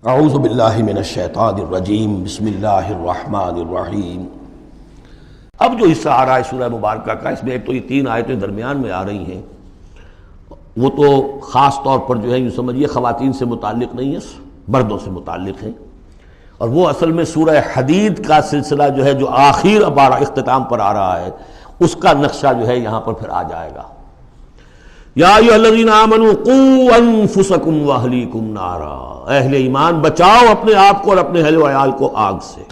اعوذ باللہ من الشیطان الرجیم بسم اللہ الرحمن الرحیم۔ اب جو حصہ آ رہا ہے سورہ مبارکہ کا، اس میں ایک تو یہ 3 آیتیں درمیان میں آ رہی ہیں، وہ تو خاص طور پر جو ہے یوں سمجھیے خواتین سے متعلق نہیں ہے، مردوں سے متعلق ہیں، اور وہ اصل میں سورہ حدید کا سلسلہ جو ہے جو آخر اب اختتام پر آ رہا ہے، اس کا نقشہ جو ہے یہاں پر پھر آ جائے گا۔ یا ایھا الذین آمنوا قوا انفسکم واہلیکم نارا، اہل ایمان بچاؤ اپنے آپ کو اور اپنے اہل و عیال کو آگ سے۔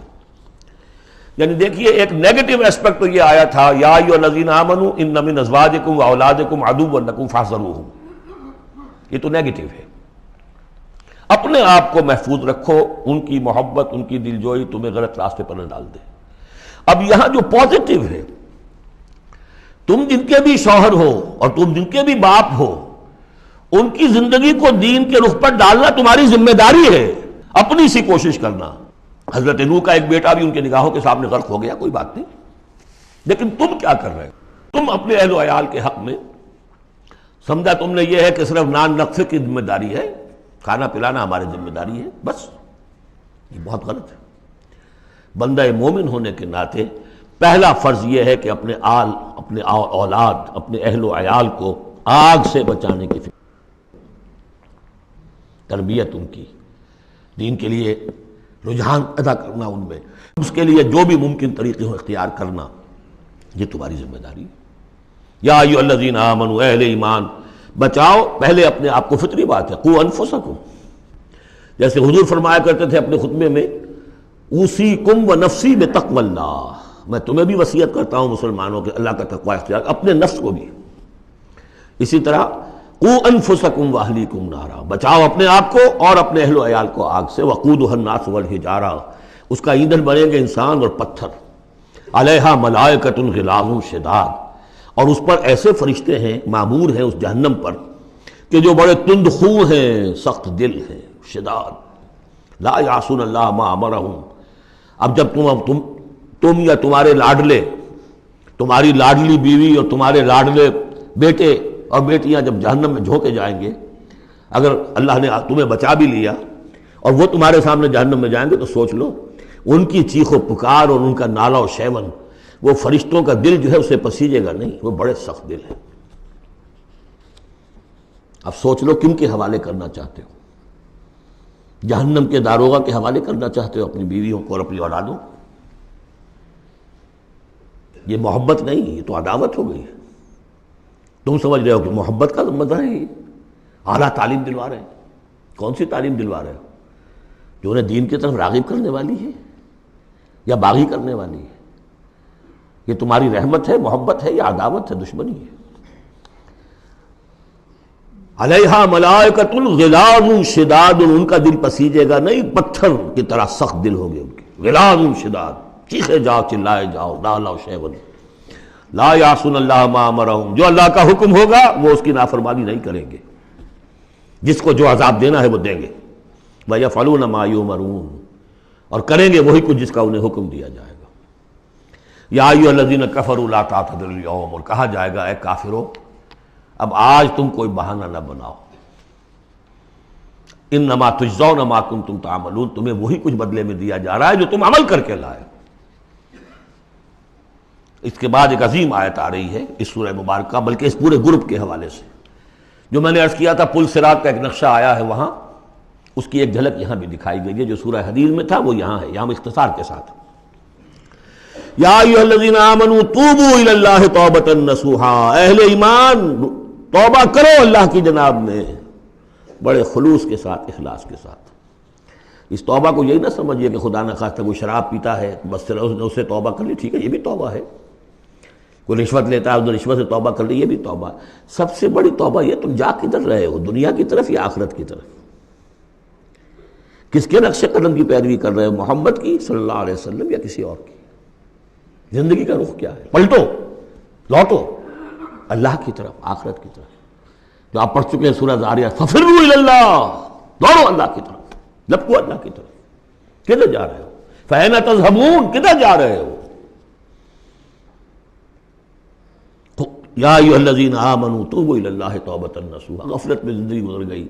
یعنی دیکھیے ایک نیگیٹو اسپیکٹ تو یہ آیا تھا، یا ایھا الذین آمنوا ان من ازواجکم واولادکم عدوا لکم فاحذروہم، یہ تو نیگیٹو ہے، اپنے آپ کو محفوظ رکھو، ان کی محبت ان کی دلجوئی تمہیں غلط راستے پر نہ ڈال دے۔ اب یہاں جو پازیٹو ہے، تم جن کے بھی شوہر ہو اور تم جن کے بھی باپ ہو، ان کی زندگی کو دین کے رخ پر ڈالنا تمہاری ذمہ داری ہے، اپنی سی کوشش کرنا۔ حضرت نوح کا ایک بیٹا بھی ان کے نگاہوں کے سامنے غرق ہو گیا، کوئی بات نہیں، لیکن تم کیا کر رہے ہو؟ تم اپنے اہل و عیال کے حق میں سمجھا تم نے یہ ہے کہ صرف نان نقصے کی ذمہ داری ہے، کھانا پلانا ہماری ذمہ داری ہے، بس یہ بہت غلط ہے۔ بندہ مومن ہونے کے ناطے پہلا فرض یہ ہے کہ اپنے آل، اپنے اولاد، اپنے اہل و عیال کو آگ سے بچانے کی فکر، تربیت ان کی، دین کے لیے رجحان پیدا کرنا ان میں، اس کے لیے جو بھی ممکن طریقے ہو اختیار کرنا، یہ تمہاری ذمہ داری ہے۔ یا ایھا الذین آمنوا، اہل ایمان بچاؤ پہلے اپنے آپ کو، فطری بات ہے، قوا انفسکم، جیسے حضور فرمایا کرتے تھے اپنے خطبے میں، اوصیکم ونفسی بتقوی اللہ، میں تمہیں بھی وصیت کرتا ہوں مسلمانوں کے اللہ کا تقوی اختیار، اپنے نفس کو بھی۔ اسی طرح قوا انفسکم واہلیکم نارا، بچاؤ اپنے آپ کو اور اپنے اہل و عیال کو آگ سے، وقودھا الناس والحجارہ، اس کا ایندھن بنیں گے انسان اور پتھر، علیہا ملائکۃ غلاظ شداد، اور اس پر ایسے فرشتے ہیں معمور ہیں اس جہنم پر کہ جو بڑے تند خو ہیں، سخت دل ہیں، شداد، لا یعصون اللہ ما امرہم۔ اب جب تم یا تمہارے لاڈلے، تمہاری لاڈلی بیوی اور تمہارے لاڈلے بیٹے اور بیٹیاں جب جہنم میں جھونکے جائیں گے، اگر اللہ نے تمہیں بچا بھی لیا اور وہ تمہارے سامنے جہنم میں جائیں گے تو سوچ لو ان کی چیخ و پکار اور ان کا نالہ و شیون، وہ فرشتوں کا دل جو ہے اسے پسیجے گا نہیں، وہ بڑے سخت دل ہیں۔ اب سوچ لو کن کے حوالے کرنا چاہتے ہو؟ جہنم کے داروغہ کے حوالے کرنا چاہتے ہو اپنی بیویوں کو اور اپنی اولادوں کو؟ یہ محبت نہیں، یہ تو عداوت ہو گئی ہے۔ تم سمجھ رہے ہو کہ محبت کا مزہ ہے، یہ اعلیٰ تعلیم دلوا رہے ہیں۔ کون سی تعلیم دلوا رہے ہو؟ جو انہیں دین کی طرف راغب کرنے والی ہے یا باغی کرنے والی ہے؟ یہ تمہاری رحمت ہے، محبت ہے یا عداوت ہے، دشمنی ہے؟ علیہا ملائکۃ غلاظ شداد، ان کا دل پسیجے گا نہیں، پتھر کی طرح سخت دل ہوگے ان کے، غلاظ شداد، چیخے جاؤ چلائے جاؤ، نالہ و شیون، لا یعصون اللہ ما امرہم، جو اللہ کا حکم ہوگا وہ اس کی نافرمانی نہیں کریں گے، جس کو جو عذاب دینا ہے وہ دیں گے، وَيَفْعَلُونَ مَا يُؤْمَرُونَ، اور کریں گے وہی کچھ جس کا انہیں حکم دیا جائے گا۔ یا ایھا الذین کفروا لا تعتذروا اليوم، اور کہا جائے گا اے کافرو اب آج تم کوئی بہانہ نہ بناؤ، انما تجزون ما کنتم تعملون، تمہیں وہی کچھ بدلے میں دیا جا رہا ہے جو تم عمل کر کے لائے۔ اس کے بعد ایک عظیم آیت آ رہی ہے اس سورہ مبارکہ، بلکہ اس پورے گروپ کے حوالے سے، جو میں نے عرض کیا تھا پل صراط کا ایک نقشہ آیا ہے وہاں، اس کی ایک جھلک یہاں بھی دکھائی گئی ہے، جو سورہ حدید میں تھا وہ یہاں ہے، یہاں اختصار کے ساتھ۔ یا ایھا الذین آمنوا توبوا الی اللہ توبۃ نصوحا، اہل ایمان توبہ کرو اللہ کی جناب میں بڑے خلوص کے ساتھ، اخلاص کے ساتھ۔ اس توبہ کو یہی نہ سمجھیے کہ خدا نہ خواستہ کوئی شراب پیتا ہے بس اس سے توبہ کر لی، ٹھیک ہے یہ بھی توبہ ہے، کوئی رشوت لیتا ہے اس نے رشوت سے توبہ کر لی، یہ بھی توبہ ہے۔ سب سے بڑی توبہ یہ تم جا کدھر رہے ہو، دنیا کی طرف یا آخرت کی طرف؟ کس کے نقش قدم کی پیروی کر رہے ہو، محمد کی صلی اللہ علیہ وسلم یا کسی اور کی؟ زندگی کا رخ کیا ہے؟ پلٹو، لوٹو اللہ کی طرف، آخرت کی طرف، جو آپ پڑھ چکے ہیں سورہ ذاریات، ففروا الی اللہ، دوڑو اللہ کی طرف، لپکو اللہ کی طرف۔ کدھر جا رہے ہو؟ فأین تذهبون، کدھر جا رہے ہو؟ یا ایھا الذین آمنوا توبوا الی اللہ توبۃ نصوحا، غفلت میں زندگی گزر گئی،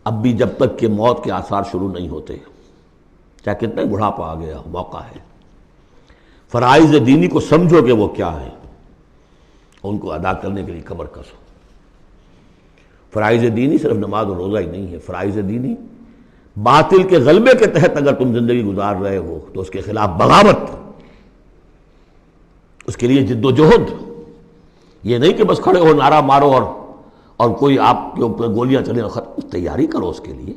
اب بھی جب تک کہ موت کے آثار شروع نہیں ہوتے، چاہے کتنا بڑھاپا آ گیا، موقع ہے، فرائض دینی کو سمجھو کہ وہ کیا ہے، ان کو ادا کرنے کے لیے کمر کسو۔ فرائض دینی صرف نماز و روزہ ہی نہیں ہے، فرائض دینی باطل کے غلبے کے تحت اگر تم زندگی گزار رہے ہو تو اس کے خلاف بغاوت، اس کے لیے جد و جہد، یہ نہیں کہ بس کھڑے ہو نعرہ مارو اور کوئی آپ کے اوپر گولیاں چلیں اور ختم، تیاری کرو اس کے لیے،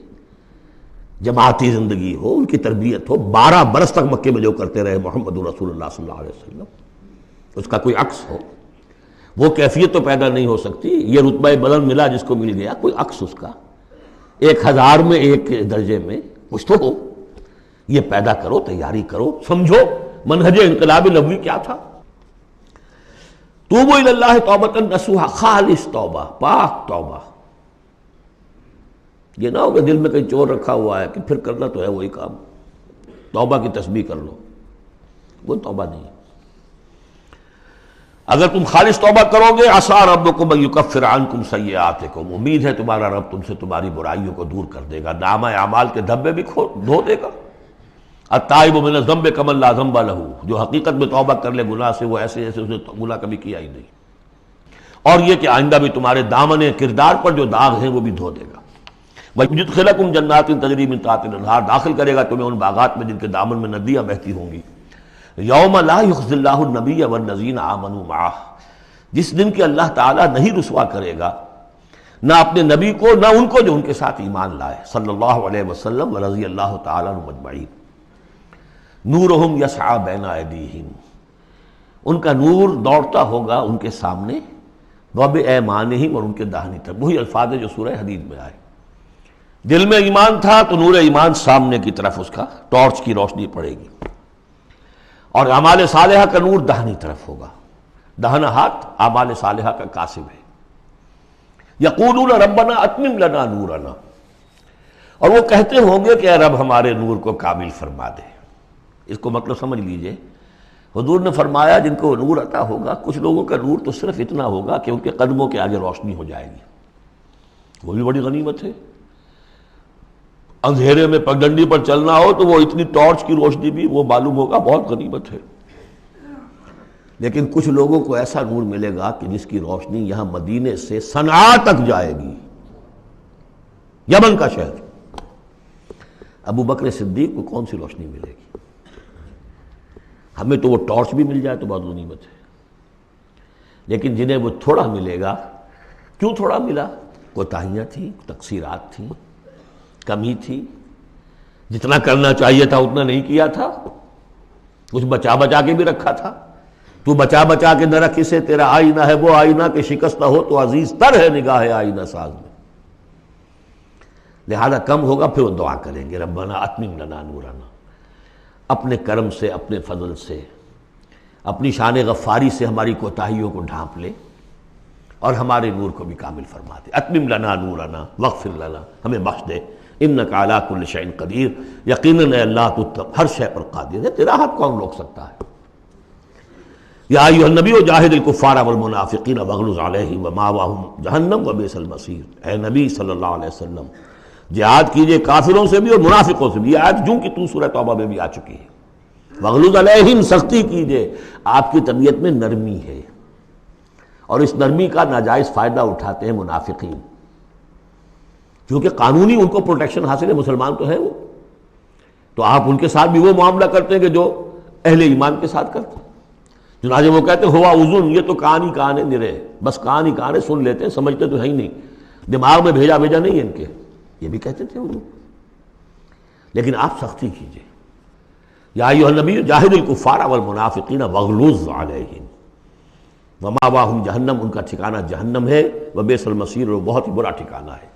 جماعتی زندگی ہو، ان کی تربیت ہو۔ 12 برس تک مکے میں جو کرتے رہے محمد رسول اللہ صلی اللہ علیہ وسلم، اس کا کوئی عکس ہو، وہ کیفیت تو پیدا نہیں ہو سکتی، یہ رتبہ بلند ملا جس کو مل گیا، کوئی عکس اس کا 1000 میں ایک درجے میں کچھ تو ہو، یہ پیدا کرو، تیاری کرو، سمجھو منہج انقلاب نبوی کیا تھا۔ توبوا الی اللہ توبۃ نصوحا، خالص توبہ، پاک توبہ، یہ نہ ہو کہ دل میں کہیں چور رکھا ہوا ہے کہ پھر کرنا تو ہے وہی کام، توبہ کی تسبیح کر لو، وہ توبہ نہیں۔ اگر تم خالص توبہ کرو گے، عسیٰ ربکم ان یکفر عنکم سیئاتکم، امید ہے تمہارا رب تم سے تمہاری برائیوں کو دور کر دے گا، نامہ اعمال کے دھبے بھی دھو دے گا۔ التائب من الذنب کمن لا ذنب لہ، جو حقیقت میں توبہ کر لے گناہ سے، وہ ایسے جیسے اس نے گناہ کبھی کیا ہی نہیں، اور یہ کہ آئندہ بھی تمہارے دامن کردار پر جو داغ ہیں وہ بھی دھو دے گا۔ وَيُدْخِلَكُمْ جَنَّاتٍ تَجْرِي مِن تَحْتِهَا الْأَنْهَارُ، داخل کرے گا تمہیں ان باغات میں جن کے دامن میں ندیاں بہتی ہوں گی۔ یوم لا یخزی اللہ النبی والذین آمنوا معہ، جس دن کہ اللہ تعالیٰ نہیں رسوا کرے گا نہ اپنے نبی کو نہ ان کو جو ان کے ساتھ ایمان لائے، صلی اللہ علیہ وسلم ورضی اللہ تعالیٰ عنہم اجمعین۔ نورہم یسعی بین ایدیہم، ان کا نور دوڑتا ہوگا ان کے سامنے، وبایمانہم، اور ان کے داہنی طرف، وہی الفاظ جو سورہ حدید میں آئے۔ دل میں ایمان تھا تو نور ایمان سامنے کی طرف اس کا ٹارچ کی روشنی پڑے گی، اور اعمال صالحہ کا نور داہنی طرف ہوگا، داہنا ہاتھ اعمال صالحہ کا کاسب ہے۔ یقولون ربنا اتمم لنا نورنا، اور وہ کہتے ہوں گے کہ اے رب ہمارے نور کو کامل فرما دے۔ اس کو مطلب سمجھ لیجئے، حضور نے فرمایا جن کو نور عطا ہوگا، کچھ لوگوں کا نور تو صرف اتنا ہوگا کہ ان کے قدموں کے آگے روشنی ہو جائے گی، وہ بھی بڑی غنیمت ہے۔ اندھیرے میں پگڈنڈی پر چلنا ہو تو وہ اتنی ٹارچ کی روشنی بھی وہ معلوم ہوگا بہت غنیمت ہے۔ لیکن کچھ لوگوں کو ایسا نور ملے گا کہ جس کی روشنی یہاں مدینے سے صنعاء تک جائے گی، یمن کا شہر۔ ابو بکر صدیق کو کون سی روشنی ملے گی؟ ہمیں تو وہ ٹارچ بھی مل جائے تو بہت غنیمت ہے، لیکن جنہیں وہ تھوڑا ملے گا، کیوں تھوڑا ملا؟ کوتاہیاں تھیں، تقصیرات تھیں، کمی تھی، جتنا کرنا چاہیے تھا اتنا نہیں کیا تھا، کچھ بچا بچا کے بھی رکھا تھا۔ تو بچا بچا کے نہ رکھ اسے، تیرا آئینہ ہے وہ آئینہ کہ شکستہ ہو تو عزیز تر ہے نگاہ آئینہ ساز میں، لہذا کم ہوگا، پھر وہ دعا کریں گے ربنا اتمم لنا نورنا، اپنے کرم سے، اپنے فضل سے، اپنی شان غفاری سے ہماری کوتاہیوں کو ڈھانپ لے اور ہمارے نور کو بھی کامل فرما دے۔ اتمم لنا نورنا واغفر لنا، ہمیں بخش دے، انک علی کل شیء قدیر، یقیناً اے اللہ تو ہر شے پر قادر ہے، تیرا ہاتھ کون روک سکتا ہے۔ یا ایھا النبی جاہد الکفار والمنافقین واغلظ علیہم ومأواہم جہنم وبئس المصیر، اے نبی صلی اللہ علیہ وسلم جہاد کیجئے کافروں سے بھی اور منافقوں سے بھی، یہ آیت جوں کہ تو سورہ توبہ میں بھی آ چکی ہے۔ واغلظ علیہم، سختی کیجئے، آپ کی طبیعت میں نرمی ہے، اور اس نرمی کا ناجائز فائدہ اٹھاتے ہیں منافقین، کیونکہ قانونی ان کو پروٹیکشن حاصل ہے، مسلمان تو ہے وہ، تو آپ ان کے ساتھ بھی وہ معاملہ کرتے ہیں کہ جو اہل ایمان کے ساتھ کرتے ہیں۔ چنانچہ وہ کہتے ہیں ہوا اذن، یہ تو کان ہی کان ہے نرے، بس کان ہی کان ہے، سن لیتے ہیں، سمجھتے تو ہے ہی نہیں، دماغ میں بھیجا نہیں ہے ان کے، یہ بھی کہتے تھے وہ لوگ۔ لیکن آپ سختی کیجئے، یا ایھا النبی جاہد الکفار والمنافقین واغلظ علیہم ومأواہم جہنم، ان کا ٹھکانہ جہنم ہے، وبئس المصیر، اور بہت ہی برا ٹھکانہ ہے۔